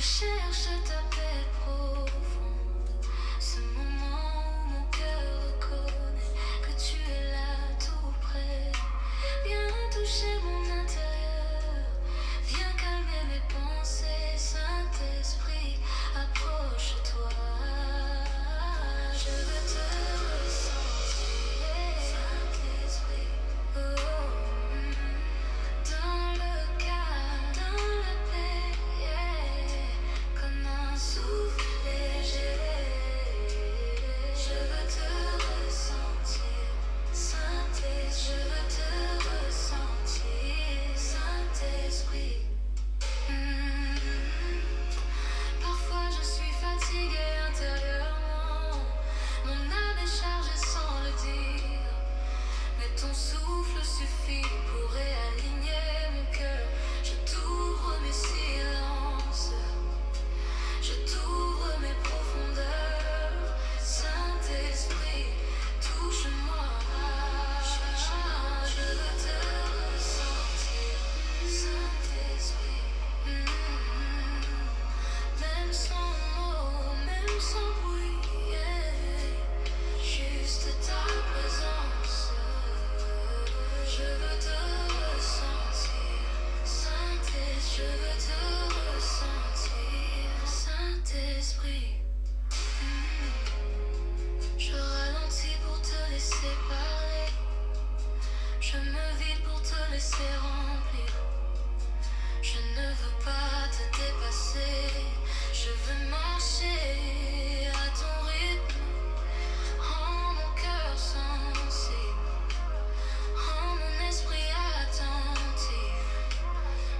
cherche ta paix profonde, ce moment où mon cœur reconnaît que tu es là tout près. Viens toucher mon intérieur, viens calmer mes pensées, Saint-Esprit, approche-toi. Je veux te ressentir, Saint-Esprit, dans le calme, dans la paix, yeah, comme un souffle léger. Je veux te ressentir, Saint-Esprit, je veux te ressentir, Saint-Esprit. Parfois je suis fatiguée intérieurement, mon âme est chargée sans le dire, mais ton souffle suffit pour réaligner mon cœur. Je t'ouvre mes silences, je t'ouvre mes profondeurs, Saint-Esprit, touche-moi. Je veux te ressentir, Saint-Esprit. Même sans mots, même sans bruit, yeah. Juste ta présence. Je veux te ressentir, Saint-Esprit. Je veux te ressentir, Saint-Esprit. Je ralentis pour te laisser parler. Je me vide pour te laisser remplir. Je ne veux pas te dépasser. Je veux marcher à ton rythme. Rends mon cœur sensible, rends mon esprit attentif.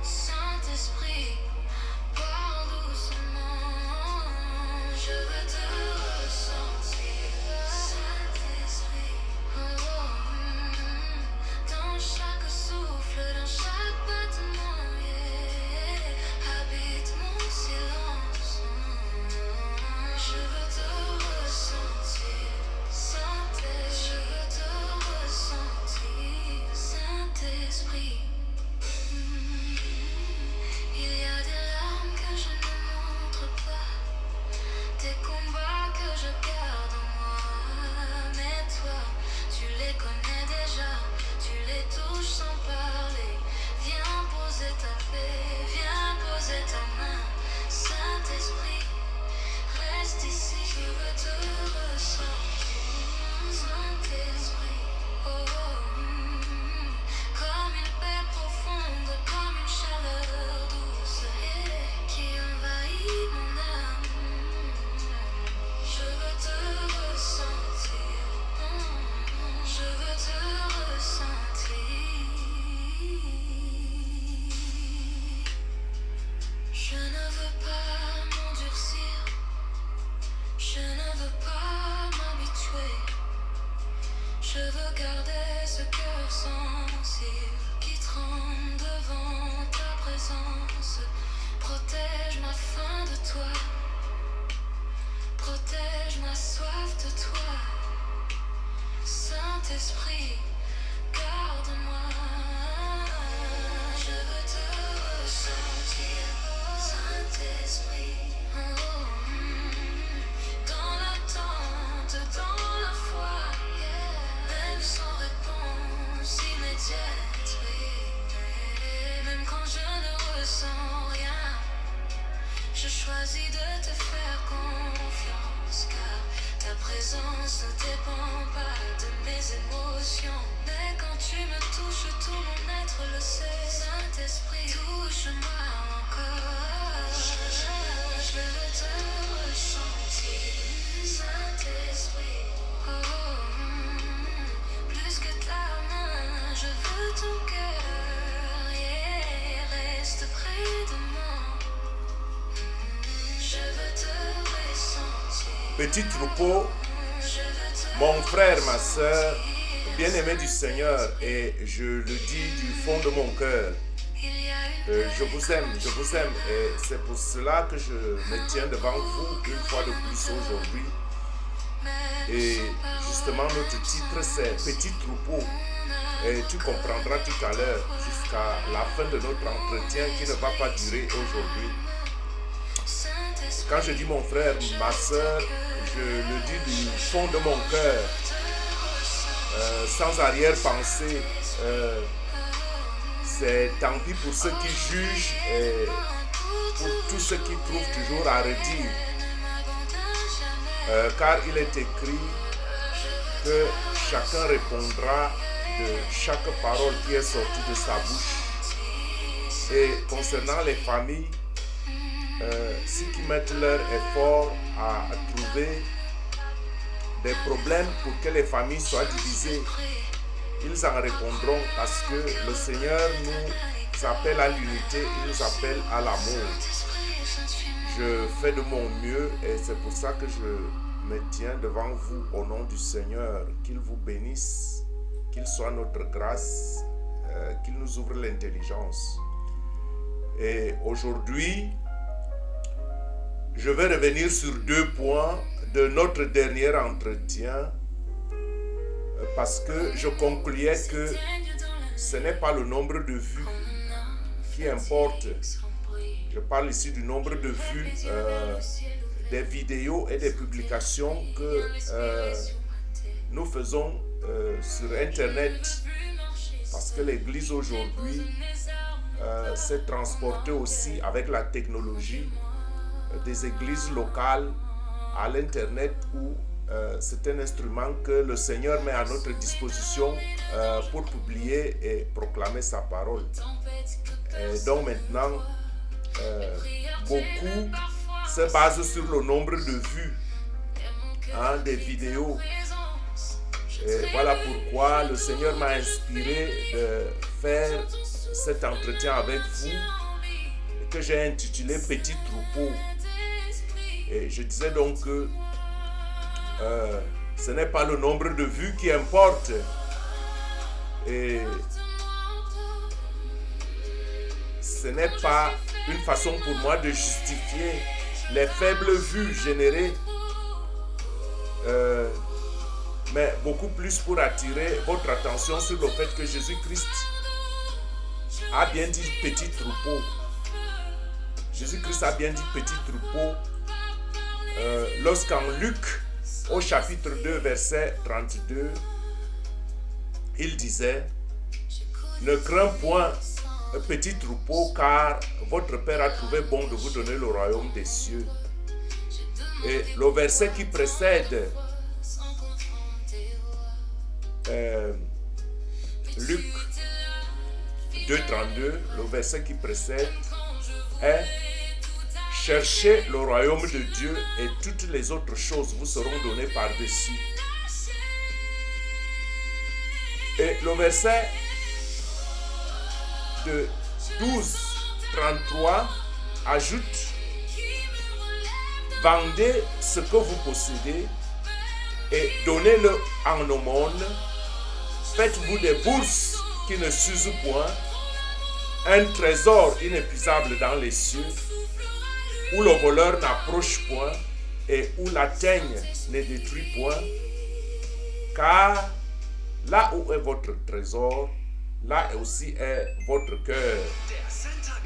Saint-Esprit, parle doucement. Je veux te ressentir, Saint-Esprit. Dans chaque souffle, dans chaque battement, yeah. Habite mon silence. Je veux te ressentir, Saint-Esprit. Je veux te ressentir, Saint-Esprit. Il y a des larmes que je ne montre pas, des combats que je garde en moi. Mais toi, tu les connais déjà, tu les touches sans parler. Viens poser ta paix, viens poser ta main, Saint-Esprit, reste ici. Je veux te ressentir, Saint-Esprit. Comme une paix profonde, comme une chaleur douce, yeah, qui envahit mon âme. Je veux te ressentir, je veux te ressentir. Je ne veux pas m'endurcir, je ne veux pas m'habituer. Je veux garder ce cœur sensible qui tremble devant ta présence. Protège ma faim de toi, protège ma soif de toi. Saint-Esprit, garde-moi. Je veux te ressentir, Saint-Esprit. Dans l'attente, dans la foi, yeah. Même sans réponse immédiate, oui. Même quand je ne ressens rien, je choisis de te faire confiance, car ta présence ne dépend pas de mes émotions. Mais quand tu me touches, tout mon être le sait. Saint-Esprit, touche-moi encore. Je veux te ressentir, Saint-Esprit. Plus que ta main, je veux ton cœur, yeah. Reste près de moi. Je veux te ressentir. Petit troupeau, mon frère, ma soeur, bien-aimé du Seigneur, et je le dis du fond de mon cœur, je vous aime, et c'est pour cela que je me tiens devant vous une fois de plus aujourd'hui. Et justement, notre titre, c'est Petit troupeau. Et tu comprendras tout à l'heure, jusqu'à la fin de notre entretien qui ne va pas durer aujourd'hui. quand je dis mon frère, ma soeur, je le dis du fond de mon cœur, sans arrière-pensée. C'est tant pis pour ceux qui jugent et pour tous ceux qui trouvent toujours à redire. Car il est écrit que chacun répondra de chaque parole qui est sortie de sa bouche. Et concernant les familles, ceux qui mettent leur effort à trouver des problèmes pour que les familles soient divisées, ils en répondront parce que le Seigneur nous appelle à l'unité, il nous appelle à l'amour. Je fais de mon mieux et c'est pour ça que je me tiens devant vous au nom du Seigneur. Qu'il vous bénisse, qu'il soit notre grâce, qu'il nous ouvre l'intelligence. Et aujourd'hui, je vais revenir sur 2 points de notre dernier entretien parce que je concluais que ce n'est pas le nombre de vues qui importe. Je parle ici du nombre de vues des vidéos et des publications que nous faisons sur Internet parce que l'Église aujourd'hui s'est transportée aussi avec la technologie des églises locales à l'Internet où c'est un instrument que le Seigneur met à notre disposition pour publier et proclamer sa parole. Et donc maintenant, beaucoup se basent sur le nombre de vues des vidéos. Et voilà pourquoi le Seigneur m'a inspiré de faire cet entretien avec vous que j'ai intitulé « Petit troupeau ». Et je disais donc que ce n'est pas le nombre de vues qui importe. Et ce n'est pas une façon pour moi de justifier les faibles vues générées, mais beaucoup plus pour attirer votre attention sur le fait que Jésus-Christ a bien dit petit troupeau. Jésus-Christ a bien dit petit troupeau lorsqu'en Luc, au chapitre 2, verset 32, il disait « Ne crains point, petit troupeau, car votre Père a trouvé bon de vous donner le royaume des cieux. » Et le verset qui précède Luc 2, 32, le verset qui précède est « Cherchez le royaume de Dieu et toutes les autres choses vous seront données par-dessus. » Et le verset de 12, 33 ajoute « Vendez ce que vous possédez et donnez-le en aumône. Faites-vous des bourses qui ne s'usent point, un trésor inépuisable dans les cieux, où le voleur n'approche point et où la teigne ne détruit point, car là où est votre trésor, là aussi est votre cœur.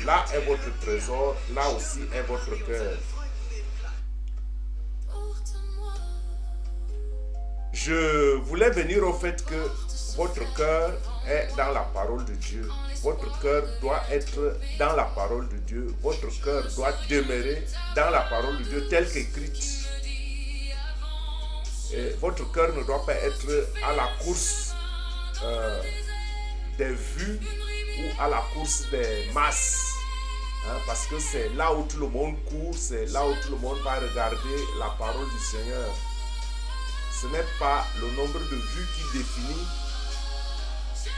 Là est votre trésor, là aussi est votre cœur. » Je voulais venir au fait que votre cœur est dans la parole de Dieu. Votre cœur doit être dans la parole de Dieu. Votre cœur doit demeurer dans la parole de Dieu telle qu'écrite. Et votre cœur ne doit pas être à la course des vues ou à la course des masses. Parce que c'est là où tout le monde court, c'est là où tout le monde va regarder la parole du Seigneur. Ce n'est pas le nombre de vues qui définit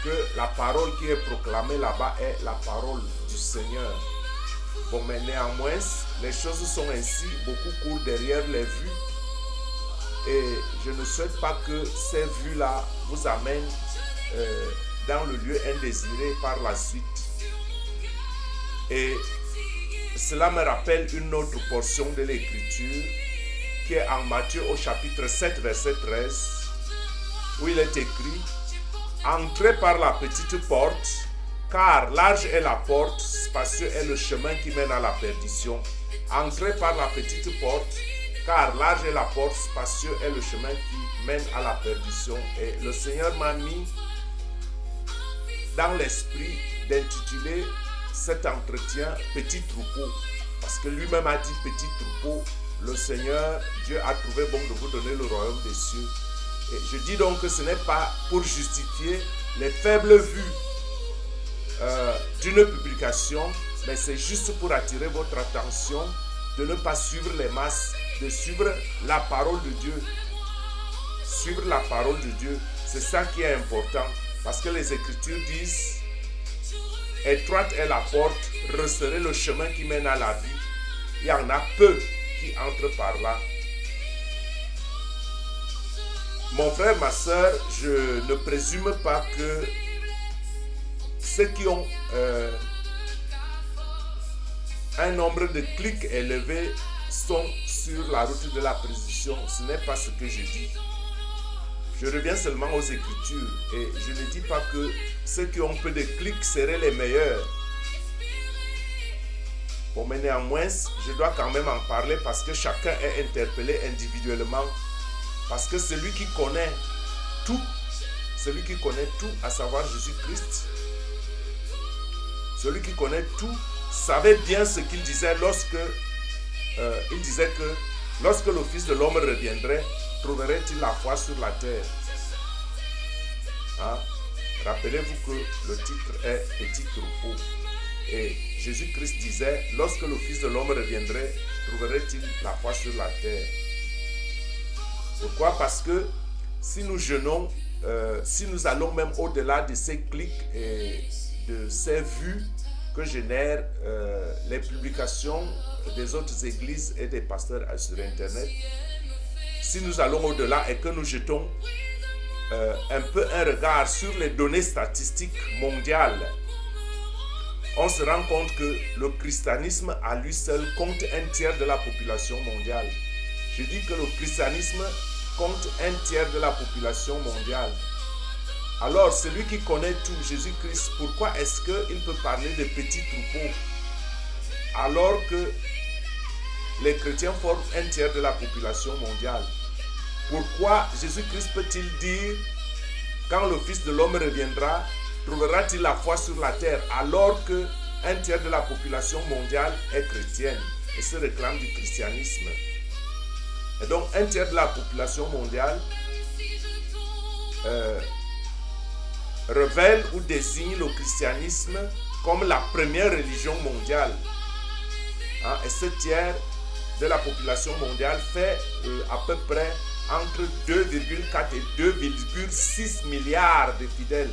que la parole qui est proclamée là-bas est la parole du Seigneur. Bon, mais néanmoins, les choses sont ainsi, beaucoup courent derrière les vues. Et je ne souhaite pas que ces vues-là vous amènent dans le lieu indésiré par la suite. Et cela me rappelle une autre portion de l'Écriture qui est en Matthieu au chapitre 7, verset 13, où il est écrit « Entrez par la petite porte, Car large est la porte, spacieux est le chemin qui mène à la perdition. Entrez par la petite porte, car large est la porte, spacieux est le chemin qui mène à la perdition. Et le Seigneur m'a mis dans l'esprit d'intituler cet entretien « Petit troupeau ». Parce que lui-même a dit « Petit troupeau ». Le Seigneur, Dieu a trouvé bon de vous donner le royaume des cieux. Et je dis donc que ce n'est pas pour justifier les faibles vues d'une publication, mais c'est juste pour attirer votre attention de ne pas suivre les masses, de suivre la parole de Dieu. Suivre la parole de Dieu, c'est ça qui est important. Parce que les Écritures disent « Étroite est la porte, resserrez le chemin qui mène à la vie. » Il y en a peu qui entrent par là. Mon frère, ma soeur, je ne présume pas que ceux qui ont un nombre de clics élevé sont sur la route de la précision. Ce n'est pas ce que je dis. Je reviens seulement aux Écritures et je ne dis pas que ceux qui ont peu de clics seraient les meilleurs. Bon, mais néanmoins, je dois quand même en parler parce que chacun est interpellé individuellement. Parce que celui qui connaît tout, à savoir Jésus-Christ, celui qui connaît tout, savait bien ce qu'il disait lorsque il disait que lorsque le Fils de l'homme reviendrait, trouverait-il la foi sur la terre? Hein? Rappelez-vous que le titre est Petit troupeau. Et Jésus-Christ disait, lorsque le Fils de l'homme reviendrait, trouverait-il la foi sur la terre? Pourquoi? Parce que si nous jeûnons, si nous allons même au-delà de ces clics et de ces vues que génèrent les publications des autres églises et des pasteurs sur Internet, si nous allons au-delà et que nous jetons un peu un regard sur les données statistiques mondiales, on se rend compte que le christianisme à lui seul compte un tiers de la population mondiale. Je dis que le christianisme compte un tiers de la population mondiale. Alors, celui qui connaît tout, Jésus-Christ, pourquoi est-ce qu'il peut parler de petits troupeaux alors que les chrétiens forment un tiers de la population mondiale? Pourquoi Jésus-Christ peut-il dire, quand le Fils de l'homme reviendra, trouvera-t-il la foi sur la terre alors qu'un tiers de la population mondiale est chrétienne et se réclame du christianisme? Et donc, un tiers de la population mondiale révèle ou désigne le christianisme comme la première religion mondiale. Hein? Et ce tiers de la population mondiale fait à peu près entre 2,4 et 2,6 milliards de fidèles.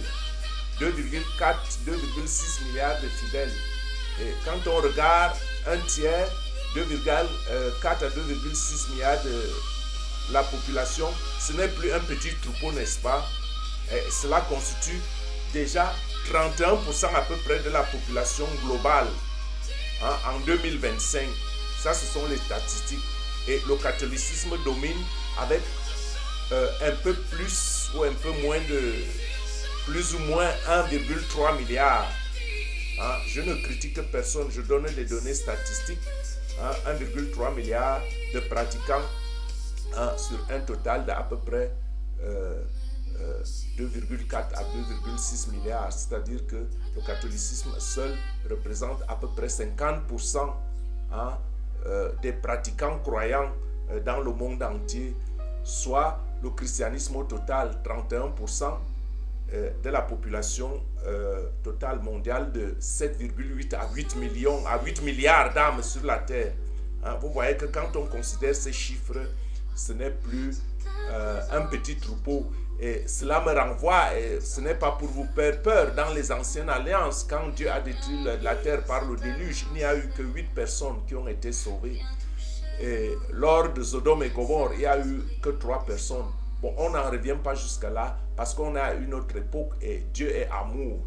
2,4, 2,6 milliards de fidèles. Et quand on regarde un tiers, 2,4 à 2,6 milliards de la population, ce n'est plus un petit troupeau, n'est-ce pas? Et cela constitue déjà 31% à peu près de la population globale en 2025. Ça, ce sont les statistiques. Et le catholicisme domine avec un peu plus ou un peu moins de plus ou moins 1,3 milliard. Je ne critique personne, je donne des données statistiques. 1,3 milliard de pratiquants sur un total d'à peu près 2,4 à 2,6 milliards. C'est-à-dire que le catholicisme seul représente à peu près 50% des pratiquants croyants dans le monde entier, soit le christianisme au total 31% de la population totale mondiale de 7,8 à 8 millions, à 8 milliards d'âmes sur la terre. Vous voyez que quand on considère ces chiffres, ce n'est plus un petit troupeau. Et cela me renvoie, et ce n'est pas pour vous faire peur, dans les anciennes alliances, quand Dieu a détruit la terre par le déluge, il n'y a eu que 8 personnes qui ont été sauvées. Et lors de Sodome et Gomorrhe, il n'y a eu que 3 personnes. Bon, on n'en revient pas jusqu'à là, parce qu'on a une autre époque et Dieu est amour.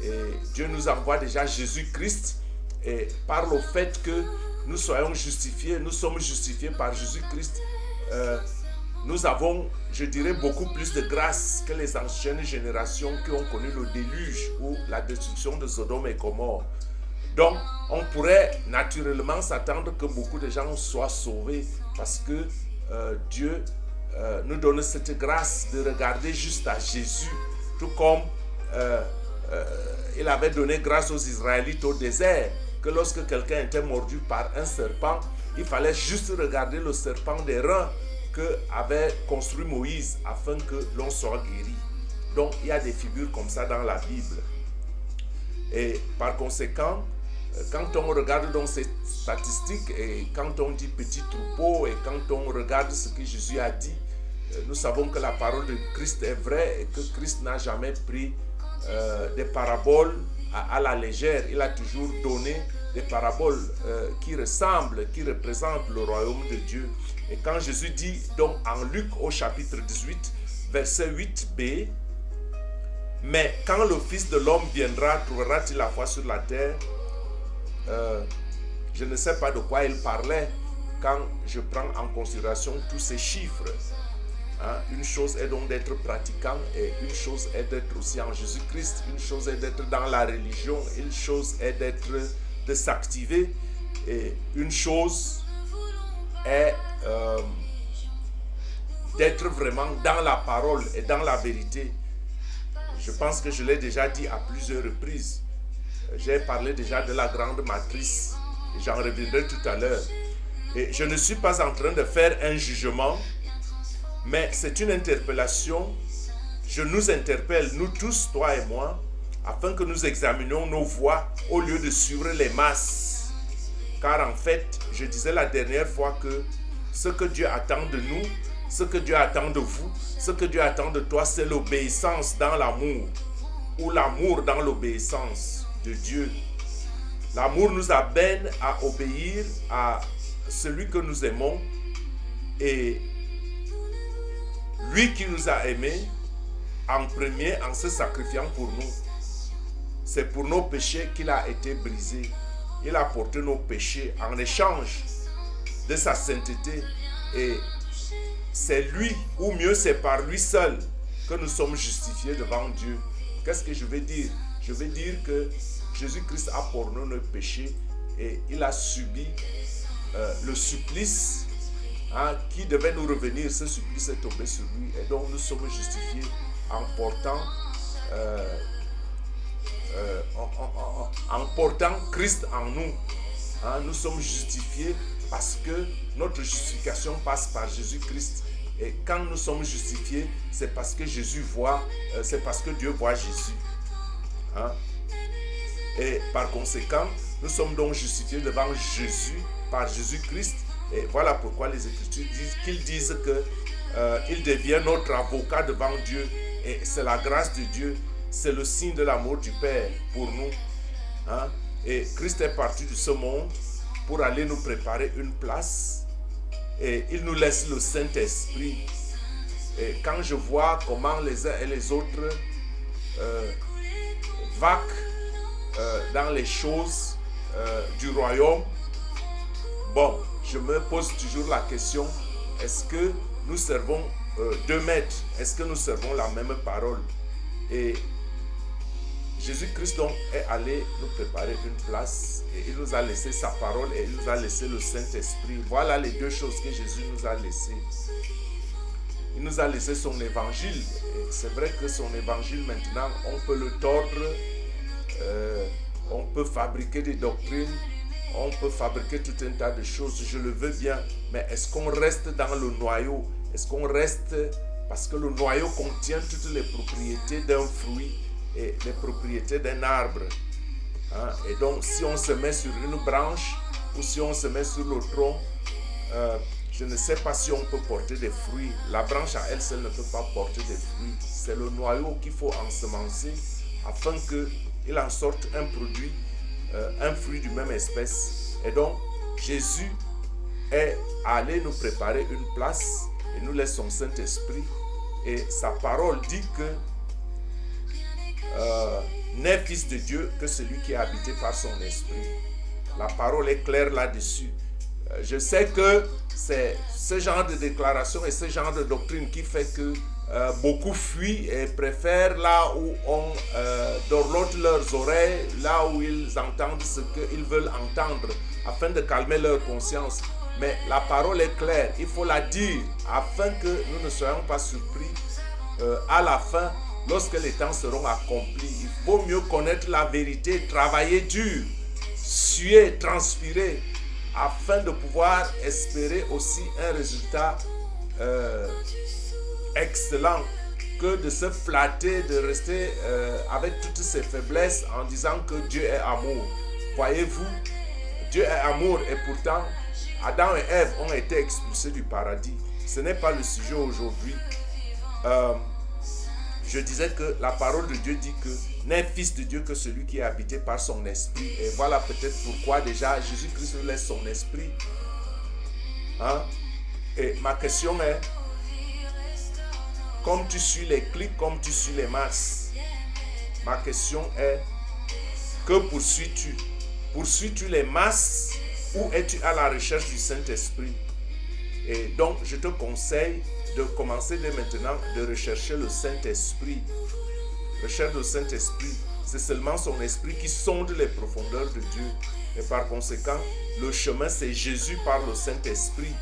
Et Dieu nous envoie déjà Jésus-Christ, et par le fait que nous soyons justifiés, nous sommes justifiés par Jésus-Christ, nous avons, je dirais, beaucoup plus de grâce que les anciennes générations qui ont connu le déluge ou la destruction de Sodome et Gomorrhe. Donc, on pourrait naturellement s'attendre que beaucoup de gens soient sauvés parce que Dieu nous donne cette grâce de regarder juste à Jésus, tout comme il avait donné grâce aux Israélites au désert, que lorsque quelqu'un était mordu par un serpent, il fallait juste regarder le serpent des reins que avait construit Moïse afin que l'on soit guéri. Donc, il y a des figures comme ça dans la Bible. Et par conséquent, quand on regarde donc ces statistiques et quand on dit petit troupeau et quand on regarde ce que Jésus a dit, nous savons que la parole de Christ est vraie et que Christ n'a jamais pris des paraboles à la légère. Il a toujours donné des paraboles qui ressemblent, qui représentent le royaume de Dieu. Et quand Jésus dit donc en Luc au chapitre 18, verset 8b, « Mais quand le Fils de l'homme viendra, trouvera-t-il la foi sur la terre ?» Je ne sais pas de quoi il parlait quand je prends en considération tous ces chiffres. Une chose est donc d'être pratiquant et une chose est d'être aussi en Jésus-Christ. Une chose est d'être dans la religion, une chose est de s'activer et une chose est d'être vraiment dans la parole et dans la vérité. Je pense que je l'ai déjà dit à plusieurs reprises. J'ai parlé déjà de la grande matrice et j'en reviendrai tout à l'heure. Et je ne suis pas en train de faire un jugement, mais c'est une interpellation. Je nous interpelle, nous tous, toi et moi, afin que nous examinions nos voies au lieu de suivre les masses. Car en fait, je disais la dernière fois que ce que Dieu attend de nous, ce que Dieu attend de vous, ce que Dieu attend de toi, c'est l'obéissance dans l'amour ou l'amour dans l'obéissance de Dieu. L'amour nous amène à obéir à celui que nous aimons et lui qui nous a aimés en premier en se sacrifiant pour nous. C'est pour nos péchés qu'il a été brisé. Il a porté nos péchés en échange de sa sainteté et c'est lui, ou mieux c'est par lui seul que nous sommes justifiés devant Dieu. Qu'est-ce que je veux dire? Je veux dire que Jésus-Christ a pour nous nos péchés et il a subi le supplice qui devait nous revenir. Ce supplice est tombé sur lui et donc nous sommes justifiés en portant Christ en nous. Nous sommes justifiés parce que notre justification passe par Jésus-Christ. Et quand nous sommes justifiés, c'est parce que Jésus voit, c'est parce que Dieu voit Jésus. Et par conséquent, nous sommes donc justifiés devant Jésus, par Jésus-Christ. Et voilà pourquoi les Écritures disent qu'il devient notre avocat devant Dieu. Et c'est la grâce de Dieu, c'est le signe de l'amour du Père pour nous. Et Christ est parti de ce monde pour aller nous préparer une place. Et il nous laisse le Saint-Esprit. Et quand je vois comment les uns et les autres vaquent dans les choses du royaume, bon, je me pose toujours la question, est-ce que nous servons 2 maîtres? Est-ce que nous servons la même parole? Et Jésus-Christ donc est allé nous préparer une place et il nous a laissé sa parole et il nous a laissé le Saint-Esprit. Voilà les 2 choses que Jésus nous a laissées. Il nous a laissé son évangile. Et c'est vrai que son évangile maintenant, on peut le tordre, on peut fabriquer des doctrines, on peut fabriquer tout un tas de choses, je le veux bien, mais est-ce qu'on reste dans le noyau? Est-ce qu'on reste, parce que le noyau contient toutes les propriétés d'un fruit et les propriétés d'un arbre. Et donc, si on se met sur une branche ou si on se met sur le tronc, je ne sais pas si on peut porter des fruits. La branche à elle seule ne peut pas porter des fruits. C'est le noyau qu'il faut ensemencer afin qu'il en sorte un produit, un fruit du même espèce. Et donc, Jésus est allé nous préparer une place et nous laisse son Saint-Esprit. Et sa parole dit que n'est fils de Dieu que celui qui est habité par son esprit. La parole est claire là-dessus. Je sais que c'est ce genre de déclaration et ce genre de doctrine qui fait que beaucoup fuient et préfèrent là où on dorlote leurs oreilles, là où ils entendent ce qu'ils veulent entendre, afin de calmer leur conscience. Mais la parole est claire, il faut la dire, afin que nous ne soyons pas surpris à la fin, lorsque les temps seront accomplis. Il vaut mieux connaître la vérité, travailler dur, suer, transpirer, afin de pouvoir espérer aussi un résultat excellent, que de se flatter, de rester avec toutes ses faiblesses en disant que Dieu est amour. Voyez-vous, Dieu est amour et pourtant Adam et Ève ont été expulsés du paradis. Ce n'est pas le sujet aujourd'hui. Je disais que la parole de Dieu dit que n'est fils de Dieu que celui qui est habité par son esprit. Et voilà peut-être pourquoi déjà Jésus-Christ nous laisse son esprit. Hein? Et ma question est, comme tu suis les clics, comme tu suis les masses, ma question est, que poursuis-tu? Poursuis-tu les masses ou es-tu à la recherche du Saint-Esprit? Et donc, je te conseille de commencer dès maintenant de rechercher le Saint-Esprit. Recherche le Saint-Esprit. C'est seulement son esprit qui sonde les profondeurs de Dieu. Et par conséquent, le chemin, c'est Jésus par le Saint-Esprit.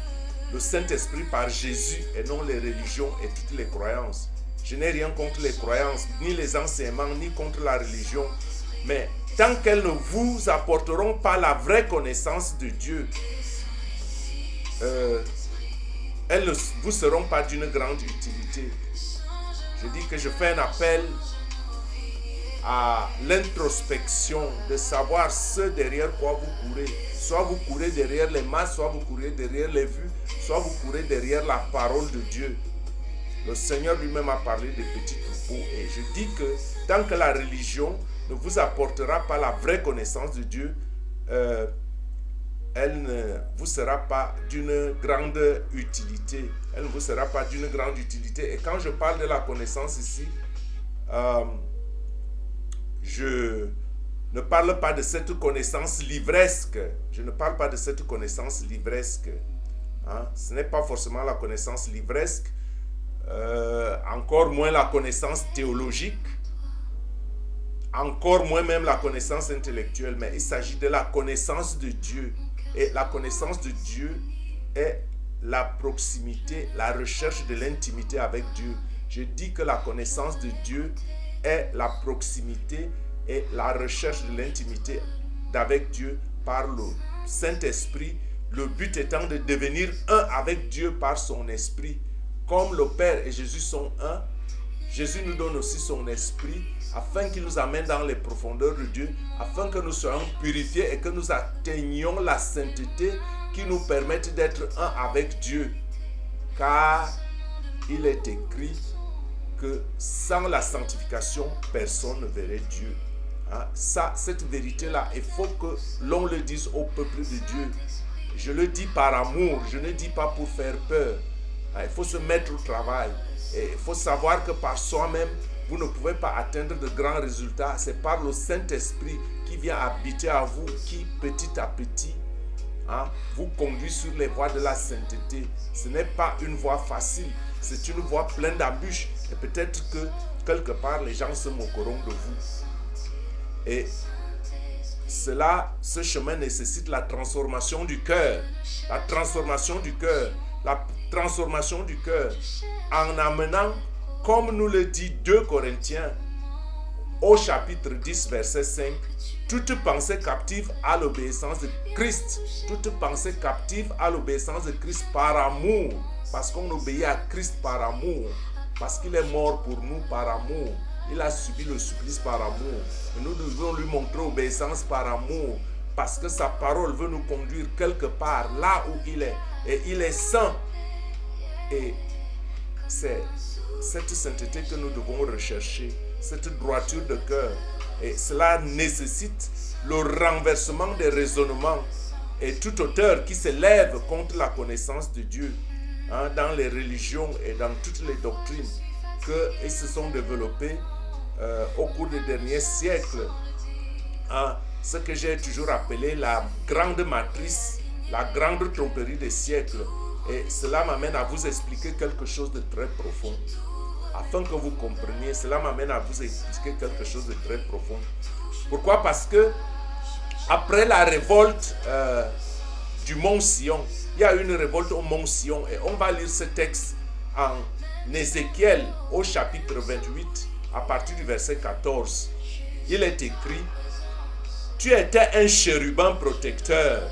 Le Saint-Esprit par Jésus et non les religions et toutes les croyances. Je n'ai rien contre les croyances, ni les enseignements, ni contre la religion. Mais tant qu'elles ne vous apporteront pas la vraie connaissance de Dieu, elles ne vous seront pas d'une grande utilité. Je dis que je fais un appel à l'introspection, de savoir ce derrière quoi vous courez. Soit vous courez derrière les masses, soit vous courez derrière les vues, soit vous courez derrière la parole de Dieu. Le Seigneur lui-même a parlé de petits troupeaux. Et je dis que tant que la religion ne vous apportera pas la vraie connaissance de Dieu, elle ne vous sera pas d'une grande utilité. Elle ne vous sera pas d'une grande utilité. Et quand je parle de la connaissance ici, je ne parle pas de cette connaissance livresque. Je ne parle pas de cette connaissance livresque. Hein? Ce n'est pas forcément la connaissance livresque, encore moins la connaissance théologique, encore moins même la connaissance intellectuelle, mais il s'agit de la connaissance de Dieu. Et la connaissance de Dieu est la proximité, la recherche de l'intimité avec Dieu. Je dis que la connaissance de Dieu est la proximité et la recherche de l'intimité avec Dieu par le Saint-Esprit, le but étant de devenir un avec Dieu par son esprit. Comme le Père et Jésus sont un, Jésus nous donne aussi son esprit afin qu'il nous amène dans les profondeurs de Dieu, afin que nous soyons purifiés et que nous atteignions la sainteté qui nous permette d'être un avec Dieu. Car il est écrit que sans la sanctification, personne ne verrait Dieu. Hein? Ça, cette vérité-là, il faut que l'on le dise au peuple de Dieu. Je le dis par amour, je ne dis pas pour faire peur. Hein? Il faut se mettre au travail. Et il faut savoir que par soi-même, vous ne pouvez pas atteindre de grands résultats. C'est par le Saint-Esprit qui vient habiter à vous, qui petit à petit vous conduit sur les voies de la sainteté. Ce n'est pas une voie facile, c'est une voie pleine d'embûches. Et peut-être que quelque part, les gens se moqueront de vous. Et ce chemin nécessite la transformation du cœur. La transformation du cœur. La transformation du cœur en amenant, comme nous le dit 2 Corinthiens au chapitre 10 verset 5, toute pensée captive à l'obéissance de Christ. Toute pensée captive à l'obéissance de Christ par amour. Parce qu'on obéit à Christ par amour. Parce qu'il est mort pour nous par amour. Il a subi le supplice par amour. Et nous devons lui montrer obéissance par amour. Parce que sa parole veut nous conduire quelque part, là où il est. Et il est saint. Et c'est cette sainteté que nous devons rechercher. Cette droiture de cœur. Et cela nécessite le renversement des raisonnements et tout auteur qui s'élève contre la connaissance de Dieu dans les religions et dans toutes les doctrines qu'ils se sont développées au cours des derniers siècles. Ce que j'ai toujours appelé la grande matrice la grande tromperie des siècles. Et cela m'amène à vous expliquer quelque chose de très profond. Afin que vous compreniez, cela m'amène à vous expliquer quelque chose de très profond. Pourquoi? Parce que après la révolte du mont Sion, il y a eu une révolte au mont Sion. Et on va lire ce texte en Ézéchiel au chapitre 28, à partir du verset 14. Il est écrit: tu étais un chérubin protecteur,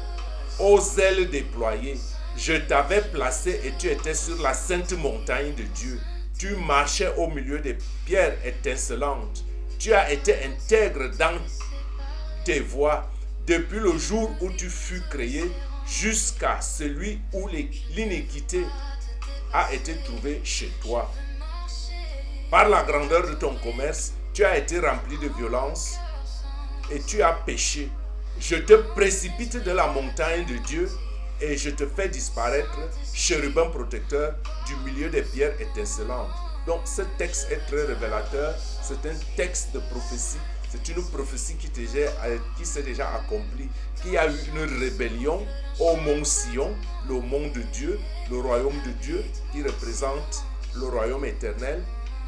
aux ailes déployées. Je t'avais placé et tu étais sur la sainte montagne de Dieu. Tu marchais au milieu des pierres étincelantes. Tu as été intègre dans tes voies depuis le jour où tu fus créé jusqu'à celui où l'iniquité a été trouvée chez toi. Par la grandeur de ton commerce, tu as été rempli de violence et tu as péché. Je te précipite de la montagne de Dieu et je te fais disparaître, chérubin protecteur, du milieu des pierres étincelantes. Donc ce texte est très révélateur. C'est un texte de prophétie. C'est une prophétie qui s'est déjà accomplie. Qu'il y a eu une rébellion au mont Sion, le mont de Dieu, le royaume de Dieu, qui représente le royaume éternel,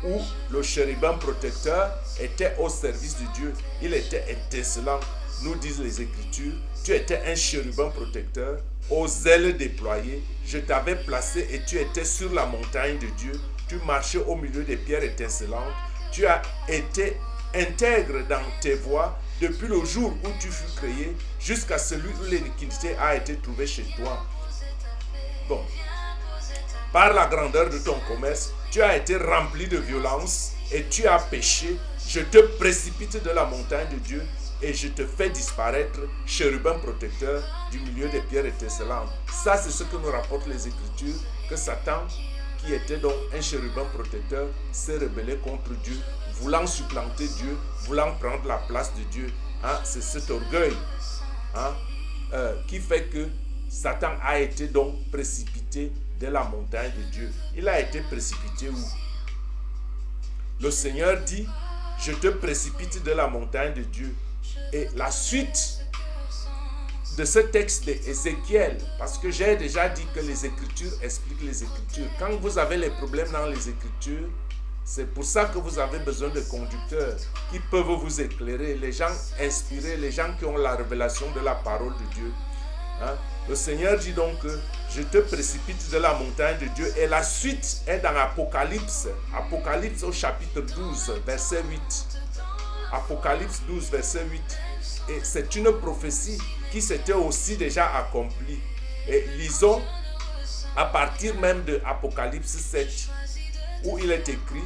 où le chérubin protecteur était au service de Dieu. Il était étincelant, nous disent les Écritures. Tu étais un chérubin protecteur, aux ailes déployées. Je t'avais placé et tu étais sur la montagne de Dieu. Tu marchais au milieu des pierres étincelantes. Tu as été intègre dans tes voies depuis le jour où tu fus créé jusqu'à celui où l'iniquité a été trouvée chez toi. Bon. Par la grandeur de ton commerce, tu as été rempli de violence et tu as péché. Je te précipite de la montagne de Dieu et je te fais disparaître, chérubin protecteur, du milieu des pierres étincelantes. Ça, c'est ce que nous rapportent les Écritures, que Satan, qui était donc un chérubin protecteur, s'est rebellé contre Dieu, voulant supplanter Dieu, voulant prendre la place de Dieu. C'est cet orgueil qui fait que Satan a été donc précipité de la montagne de Dieu. Il a été précipité où? Le Seigneur dit: je te précipite de la montagne de Dieu. Et la suite de ce texte d'Ézéchiel, parce que j'ai déjà dit que les Écritures expliquent les Écritures. Quand vous avez les problèmes dans les Écritures, c'est pour ça que vous avez besoin de conducteurs qui peuvent vous éclairer, les gens inspirés, les gens qui ont la révélation de la parole de Dieu. Le Seigneur dit donc que je te précipite de la montagne de Dieu. Et la suite est dans Apocalypse. Apocalypse au chapitre 12, verset 8. Apocalypse 12, verset 8. Et c'est une prophétie qui s'était aussi déjà accomplie. Et lisons à partir même de Apocalypse 7, où il est écrit: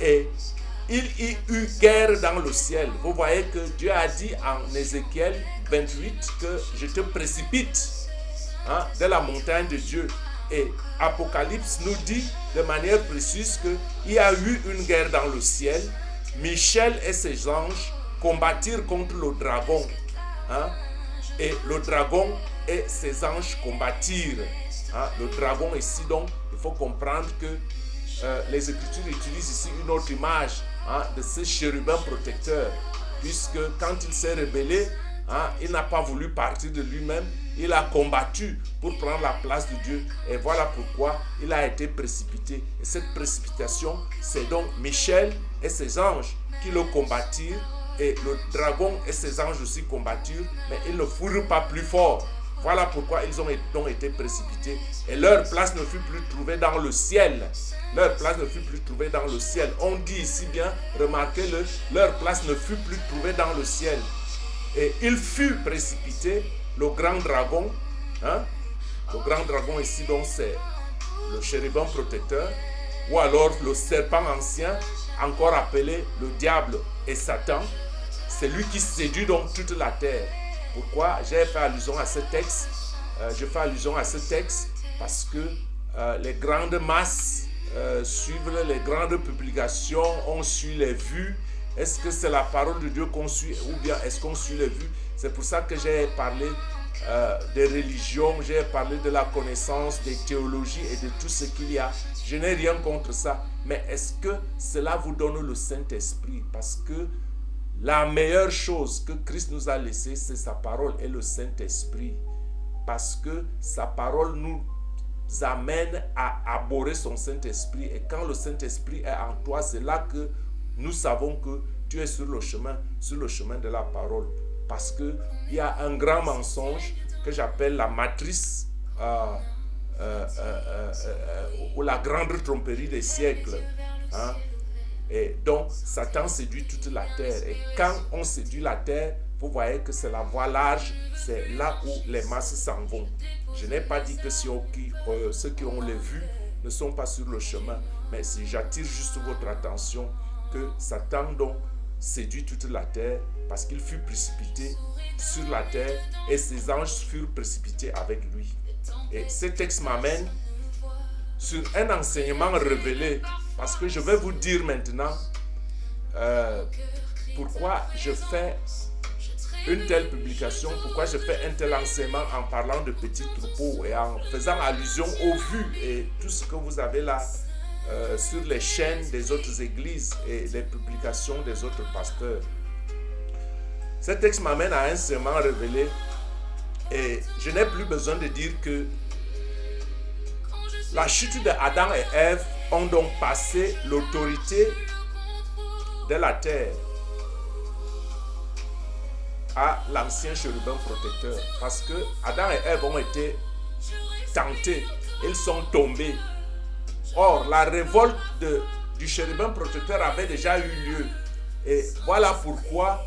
et il y eut guerre dans le ciel. Vous voyez que Dieu a dit en Ézéchiel 28 que je te précipite de la montagne de Dieu. Et Apocalypse nous dit de manière précise qu'il y a eu une guerre dans le ciel. Michel et ses anges combattirent contre le dragon. Et le dragon et ses anges combattirent. Le dragon ici, donc, il faut comprendre que les Écritures utilisent ici une autre image de ce chérubin protecteur. Puisque quand il s'est rebellé, il n'a pas voulu partir de lui-même. Il a combattu pour prendre la place de Dieu. Et voilà pourquoi il a été précipité. Et cette précipitation, c'est donc Michel et ses anges qui le combattirent. Et le dragon et ses anges aussi combattirent. Mais ils ne furent pas plus forts. Voilà pourquoi ils ont donc été précipités. Et leur place ne fut plus trouvée dans le ciel. Leur place ne fut plus trouvée dans le ciel. On dit ici bien, remarquez-le, leur place ne fut plus trouvée dans le ciel. Et il fut précipité, le grand dragon. Le grand dragon ici, donc, c'est le chérubin protecteur. Ou alors le serpent ancien, encore appelé le diable et Satan. C'est lui qui séduit donc toute la terre. Pourquoi j'ai fait allusion à ce texte? Je fais allusion à ce texte parce que les grandes masses suivent les grandes publications, on suit les vues. Est-ce que c'est la parole de Dieu qu'on suit ou bien est-ce qu'on suit les vues? C'est pour ça que j'ai parlé des religions, j'ai parlé de la connaissance, des théologies et de tout ce qu'il y a. Je n'ai rien contre ça. Mais est-ce que cela vous donne le Saint-Esprit? Parce que la meilleure chose que Christ nous a laissée, c'est sa parole et le Saint-Esprit. parce que sa parole nous amène à adorer son Saint-Esprit. Et quand le Saint-Esprit est en toi, c'est là que nous savons que tu es sur le chemin de la parole. Parce qu'il y a un grand mensonge que j'appelle la matrice ou la grande tromperie des siècles. Hein? Et donc, Satan séduit toute la terre. Et quand on séduit la terre, vous voyez que c'est la voie large, c'est là où les masses s'en vont. Je n'ai pas dit que ceux qui ont les vues ne sont pas sur le chemin, mais si j'attire juste votre attention que Satan donc séduit toute la terre parce qu'il fut précipité sur la terre et ses anges furent précipités avec lui. Et ce texte m'amène sur un enseignement révélé, parce que je vais vous dire maintenant pourquoi je fais une telle publication, pourquoi je fais un tel enseignement en parlant de petits troupeaux et en faisant allusion aux vues et tout ce que vous avez là sur les chaînes des autres églises et les publications des autres pasteurs. Ce texte m'amène à un enseignement révélé et je n'ai plus besoin de dire que la chute d'Adam et Ève ont donc passé l'autorité de la terre à l'ancien chérubin protecteur. Parce que Adam et Ève ont été tentés, ils sont tombés. Or, la révolte du chérubin protecteur avait déjà eu lieu. Et voilà pourquoi,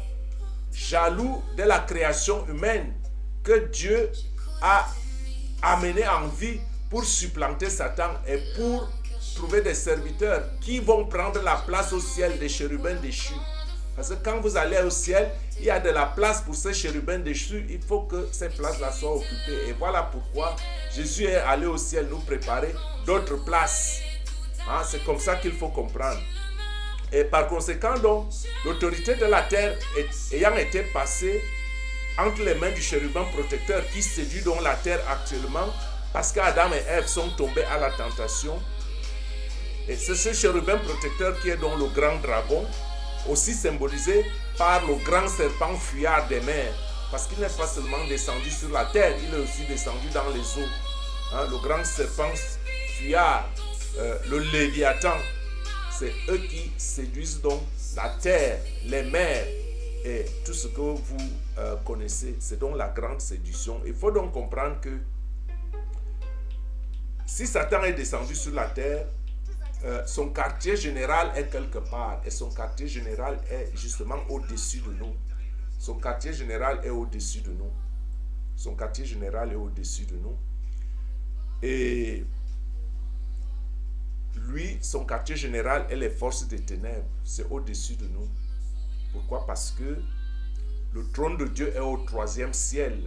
jaloux de la création humaine que Dieu a amené en vie pour supplanter Satan et pour trouver des serviteurs qui vont prendre la place au ciel des chérubins déchus. Parce que quand vous allez au ciel, il y a de la place pour ces chérubins déchus. Il faut que ces places-là soient occupées. Et voilà pourquoi Jésus est allé au ciel nous préparer d'autres places. Hein, c'est comme ça qu'il faut comprendre. Et par conséquent, donc, l'autorité de la terre ayant été passée entre les mains du chérubin protecteur qui séduit donc la terre actuellement, parce qu'Adam et Ève sont tombés à la tentation. Et c'est ce chérubin protecteur qui est donc le grand dragon, aussi symbolisé par le grand serpent fuyard des mers, parce qu'il n'est pas seulement descendu sur la terre, il est aussi descendu dans les eaux. Hein, le grand serpent fuyard, le Léviathan, c'est eux qui séduisent donc la terre, les mers et tout ce que vous connaissez. C'est donc la grande séduction. Il faut donc comprendre que si Satan est descendu sur la terre, son quartier général est quelque part et son quartier général est justement au-dessus de nous. Son quartier général est au-dessus de nous. Son quartier général est au-dessus de nous. Et lui, son quartier général est les forces des ténèbres. C'est au-dessus de nous. Pourquoi? Parce que le trône de Dieu est au 3e ciel.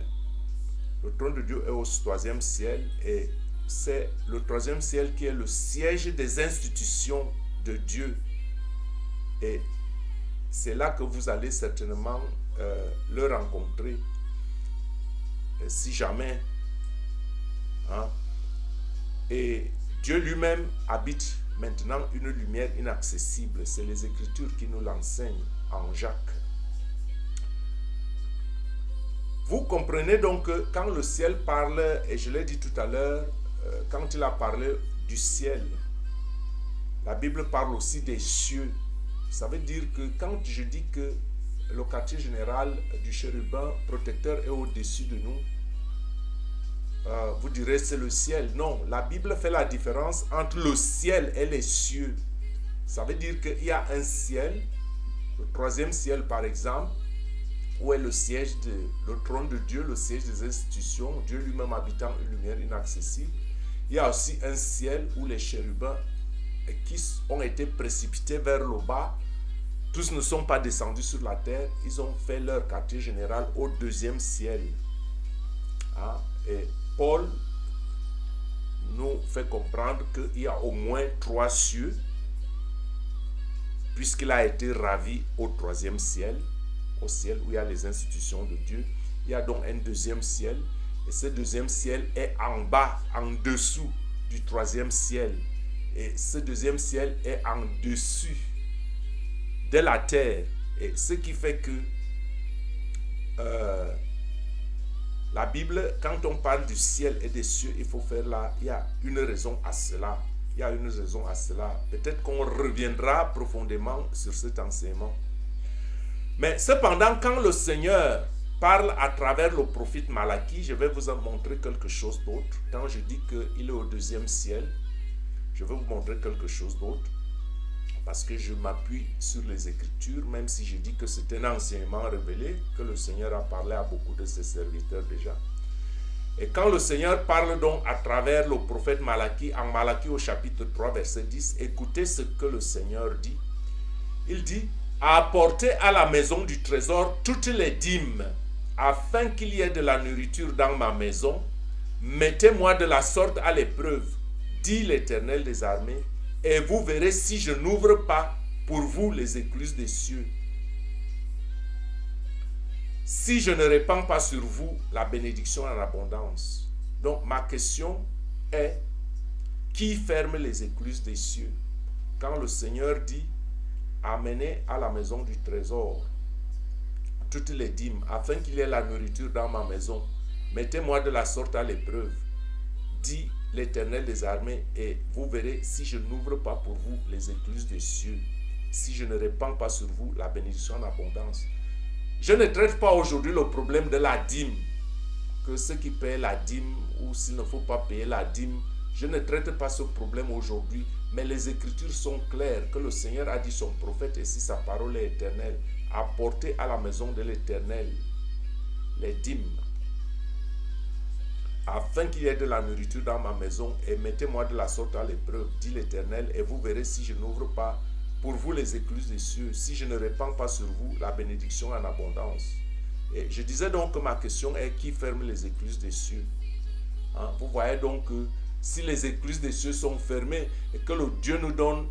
Le trône de Dieu est au 3e ciel et c'est le 3e ciel qui est le siège des institutions de Dieu. Et c'est là que vous allez certainement le rencontrer, si jamais. Hein? Et Dieu lui-même habite maintenant une lumière inaccessible. C'est les Écritures qui nous l'enseignent en Jacques. Vous comprenez donc que quand le ciel parle, et je l'ai dit tout à l'heure, quand il a parlé du ciel, la Bible parle aussi des cieux. Ça veut dire que quand je dis que le quartier général du chérubin protecteur est au-dessus de nous, vous direz c'est le ciel. Non, la Bible fait la différence entre le ciel et les cieux. Ça veut dire qu'il y a un ciel, le 3e ciel par exemple, où est le siège le trône de Dieu, le siège des institutions, Dieu lui-même habitant une lumière inaccessible. Il y a aussi un ciel où les chérubins qui ont été précipités vers le bas, tous ne sont pas descendus sur la terre, ils ont fait leur quartier général au 2e ciel. Hein? Et Paul nous fait comprendre qu'il y a au moins 3 cieux, puisqu'il a été ravi au 3e ciel, au ciel où il y a les institutions de Dieu. Il y a donc un 2e ciel, et ce 2e ciel est en bas, en dessous du 3e ciel. Et ce 2e ciel est en dessus de la terre. Et ce qui fait que La Bible, quand on parle du ciel et des cieux, il faut faire là, il y a une raison à cela. Il y a une raison à cela. Peut-être qu'on reviendra profondément sur cet enseignement. Mais cependant, quand le Seigneur parle à travers le prophète Malachie, je vais vous en montrer quelque chose d'autre. Quand je dis qu'il est au deuxième ciel, je vais vous montrer quelque chose d'autre. Parce que je m'appuie sur les Écritures, même si je dis que c'est un enseignement révélé, que le Seigneur a parlé à beaucoup de ses serviteurs déjà. Et quand le Seigneur parle donc à travers le prophète Malachie, en Malachie au chapitre 3, verset 10, écoutez ce que le Seigneur dit. Il dit, apportez à la maison du trésor toutes les dîmes, afin qu'il y ait de la nourriture dans ma maison. Mettez-moi de la sorte à l'épreuve, dit l'Éternel des armées, et vous verrez si je n'ouvre pas pour vous les écluses des cieux. Si je ne répands pas sur vous la bénédiction en abondance. Donc ma question est, qui ferme les écluses des cieux? Quand le Seigneur dit, amenez à la maison du trésor toutes les dîmes, afin qu'il y ait la nourriture dans ma maison, mettez-moi de la sorte à l'épreuve, dit l'Éternel des armées, et vous verrez si je n'ouvre pas pour vous les écluses des cieux, si je ne répands pas sur vous la bénédiction en abondance. Je ne traite pas aujourd'hui le problème de la dîme, que ceux qui paient la dîme, ou s'il ne faut pas payer la dîme, je ne traite pas ce problème aujourd'hui, mais les Écritures sont claires, que le Seigneur a dit son prophète, et si sa parole est éternelle, apportez à la maison de l'Éternel les dîmes, afin qu'il y ait de la nourriture dans ma maison, et mettez-moi de la sorte à l'épreuve, dit l'Éternel, et vous verrez si je n'ouvre pas pour vous les écluses des cieux, si je ne répands pas sur vous la bénédiction en abondance. Et je disais donc que ma question est, qui ferme les écluses des cieux? Vous voyez donc que si les écluses des cieux sont fermées et que le Dieu nous donne,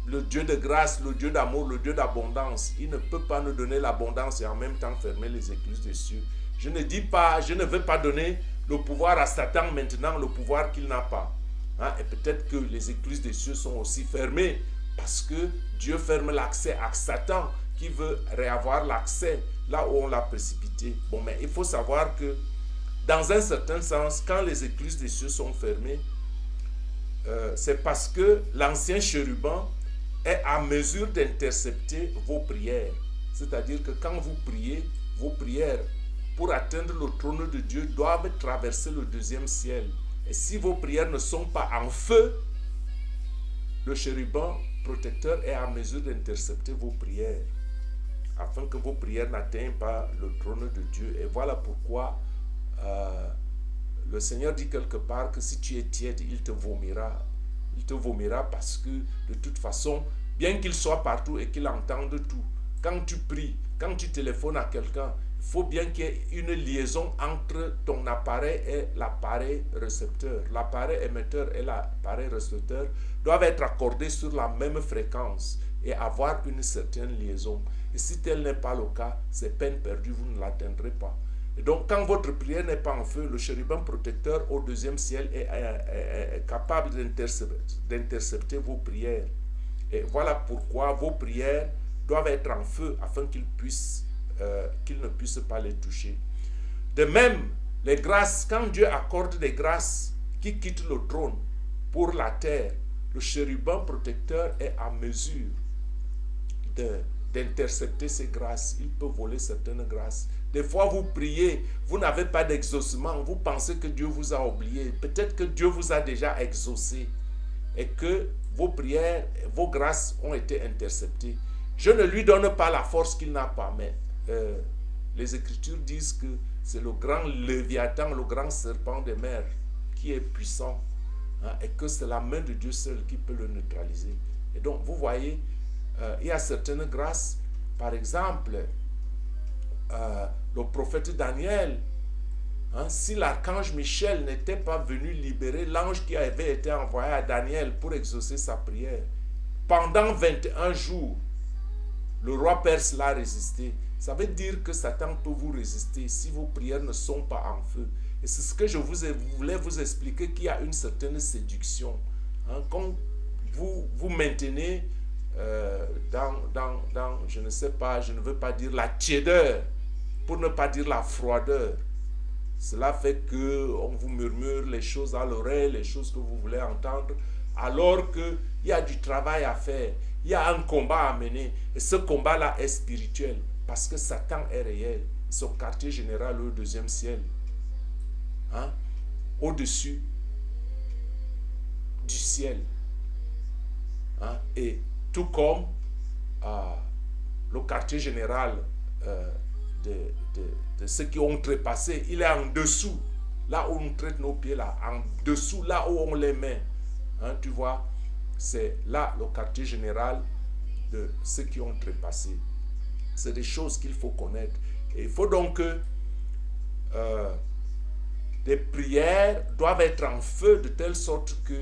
le Dieu de grâce, le Dieu d'amour, le Dieu d'abondance, il ne peut pas nous donner l'abondance et en même temps fermer les écluses des cieux. Je ne dis pas, je ne veux pas donner le pouvoir à Satan maintenant, le pouvoir qu'il n'a pas. Et peut-être que les écluses des cieux sont aussi fermées parce que Dieu ferme l'accès à Satan qui veut réavoir l'accès là où on l'a précipité. Bon, mais il faut savoir que dans un certain sens, quand les écluses des cieux sont fermées, c'est parce que l'ancien chérubin est à mesure d'intercepter vos prières. C'est-à-dire que quand vous priez, vos prières pour atteindre le trône de Dieu doivent traverser le deuxième ciel. Et si vos prières ne sont pas en feu, le chérubin protecteur est à mesure d'intercepter vos prières, afin que vos prières n'atteignent pas le trône de Dieu. Et voilà pourquoi le Seigneur dit quelque part que si tu es tiède, il te vomira. Il te vomira parce que de toute façon, bien qu'il soit partout et qu'il entende tout, quand tu pries, quand tu téléphones à quelqu'un, il faut bien qu'il y ait une liaison entre ton appareil et l'appareil récepteur. L'appareil émetteur et l'appareil récepteur doivent être accordés sur la même fréquence et avoir une certaine liaison. Et si tel n'est pas le cas, c'est peine perdue, vous ne l'atteindrez pas. Et donc, quand votre prière n'est pas en feu, le chérubin protecteur au deuxième ciel est capable d'intercepter vos prières. Et voilà pourquoi vos prières doivent être en feu afin qu'il ne puisse pas les toucher. De même, les grâces, quand Dieu accorde des grâces qui quittent le trône pour la terre, le chérubin protecteur est à mesure d'intercepter ces grâces. Il peut voler certaines grâces. Des fois, vous priez, vous n'avez pas d'exaucement, vous pensez que Dieu vous a oublié. Peut-être que Dieu vous a déjà exaucé et que vos prières, vos grâces ont été interceptées. Je ne lui donne pas la force qu'il n'a pas, mais les Écritures disent que c'est le grand Léviathan, le grand serpent des mers qui est puissant, et que c'est la main de Dieu seul qui peut le neutraliser. Et donc, vous voyez, il y a certaines grâces, par exemple, le prophète Daniel, si l'archange Michel n'était pas venu libérer l'ange qui avait été envoyé à Daniel pour exaucer sa prière, pendant 21 jours, le roi perse l'a résisté. Ça veut dire que Satan peut vous résister si vos prières ne sont pas en feu. Et c'est ce que je voulais vous expliquer, qu'il y a une certaine séduction. Quand vous maintenez dans, je ne sais pas, je ne veux pas dire la tiédeur, pour ne pas dire la froideur. Cela fait qu'on vous murmure les choses à l'oreille, les choses que vous voulez entendre, alors qu'il y a du travail à faire, il y a un combat à mener. Et ce combat-là est spirituel, parce que Satan est réel. Son quartier général au deuxième ciel, hein? Au-dessus du ciel. Hein? Et tout comme le quartier général de ceux qui ont trépassé, il est en dessous, là où on traite nos pieds, là, en dessous, là où on les met. Hein, tu vois, c'est là le quartier général de ceux qui ont trépassé. C'est des choses qu'il faut connaître. Et il faut donc que les prières doivent être en feu de telle sorte que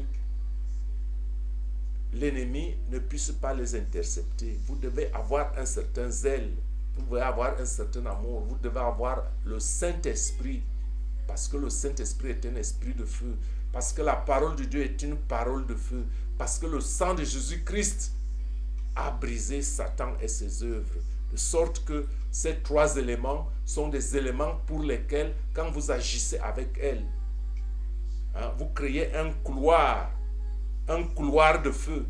l'ennemi ne puisse pas les intercepter. Vous devez avoir un certain zèle, vous devez avoir un certain amour, vous devez avoir le Saint-Esprit, parce que le Saint-Esprit est un esprit de feu, parce que la parole de Dieu est une parole de feu, parce que le sang de Jésus-Christ a brisé Satan et ses œuvres, de sorte que ces trois éléments sont des éléments pour lesquels, quand vous agissez avec elle, hein, vous créez un couloir de feu,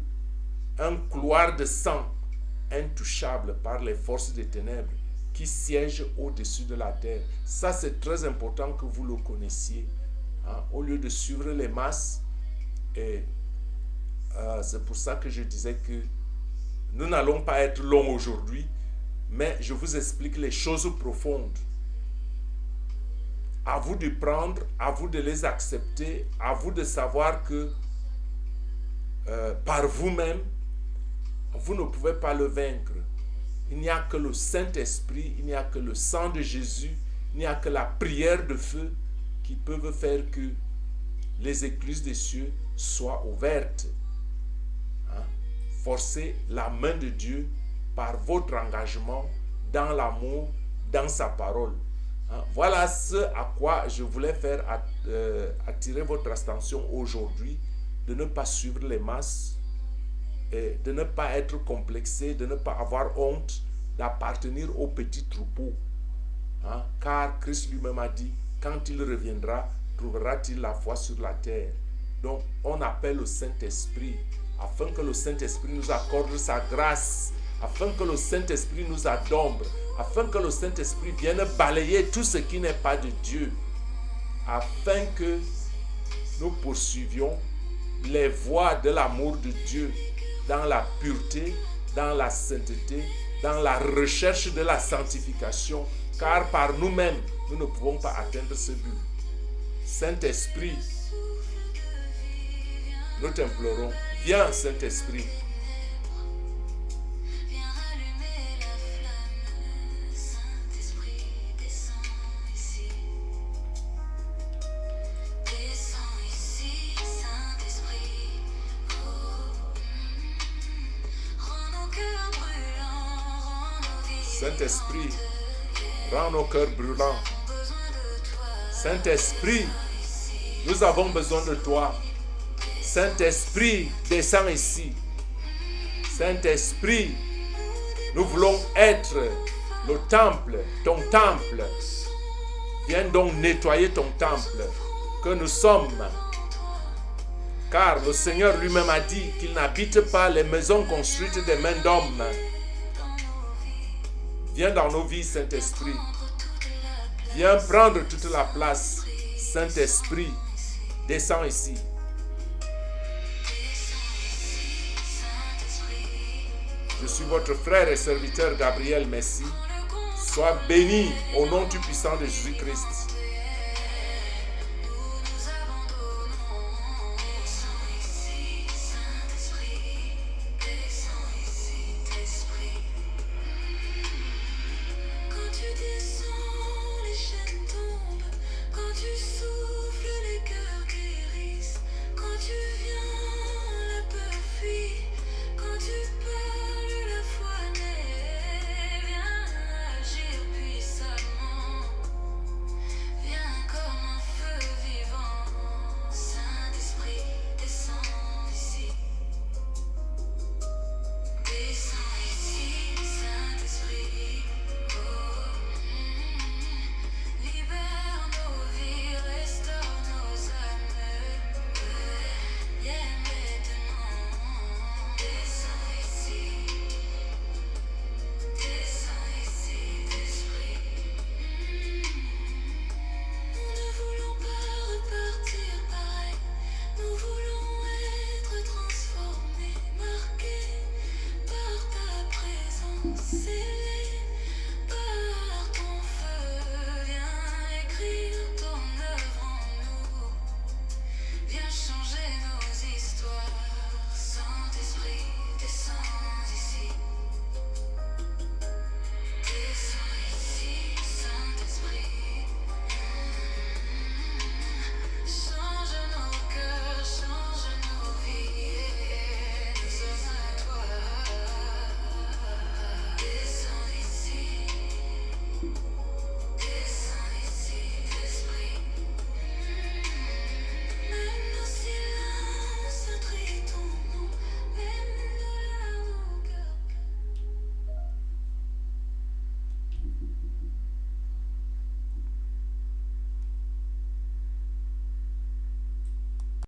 un couloir de sang, intouchable par les forces des ténèbres qui siègent au-dessus de la terre. Ça, c'est très important que vous le connaissiez. Hein, au lieu de suivre les masses, et c'est pour ça que je disais que nous n'allons pas être longs aujourd'hui, mais je vous explique les choses profondes. À vous de prendre, à vous de les accepter, à vous de savoir que par vous-même, vous ne pouvez pas le vaincre. Il n'y a que le Saint-Esprit, il n'y a que le sang de Jésus, il n'y a que la prière de feu qui peuvent faire que les écluses des cieux soient ouvertes. Hein? Forcez la main de Dieu par votre engagement dans l'amour, dans sa parole. Hein? Voilà ce à quoi je voulais faire attirer votre attention aujourd'hui, de ne pas suivre les masses, et de ne pas être complexé, de ne pas avoir honte d'appartenir au petit troupeau. Hein? Car Christ lui-même a dit, quand il reviendra, trouvera-t-il la foi sur la terre? Donc, on appelle le Saint-Esprit, afin que le Saint-Esprit nous accorde sa grâce, afin que le Saint-Esprit nous adombre, afin que le Saint-Esprit vienne balayer tout ce qui n'est pas de Dieu, afin que nous poursuivions les voies de l'amour de Dieu dans la pureté, dans la sainteté, dans la recherche de la sanctification, car par nous-mêmes, nous ne pouvons pas atteindre ce but. Saint-Esprit, nous t'implorons, viens Saint-Esprit. Saint-Esprit, rends nos cœurs brûlants. Saint-Esprit, nous avons besoin de toi. Saint-Esprit, descends ici. Saint-Esprit, nous voulons être le temple, ton temple. Viens donc nettoyer ton temple que nous sommes. Car le Seigneur lui-même a dit qu'il n'habite pas les maisons construites des mains d'hommes. Viens dans nos vies, Saint-Esprit. Viens prendre toute la place. Saint-Esprit, descends ici. Je suis votre frère et serviteur Gabriel Messi. Sois béni au nom tout puissant de Jésus-Christ.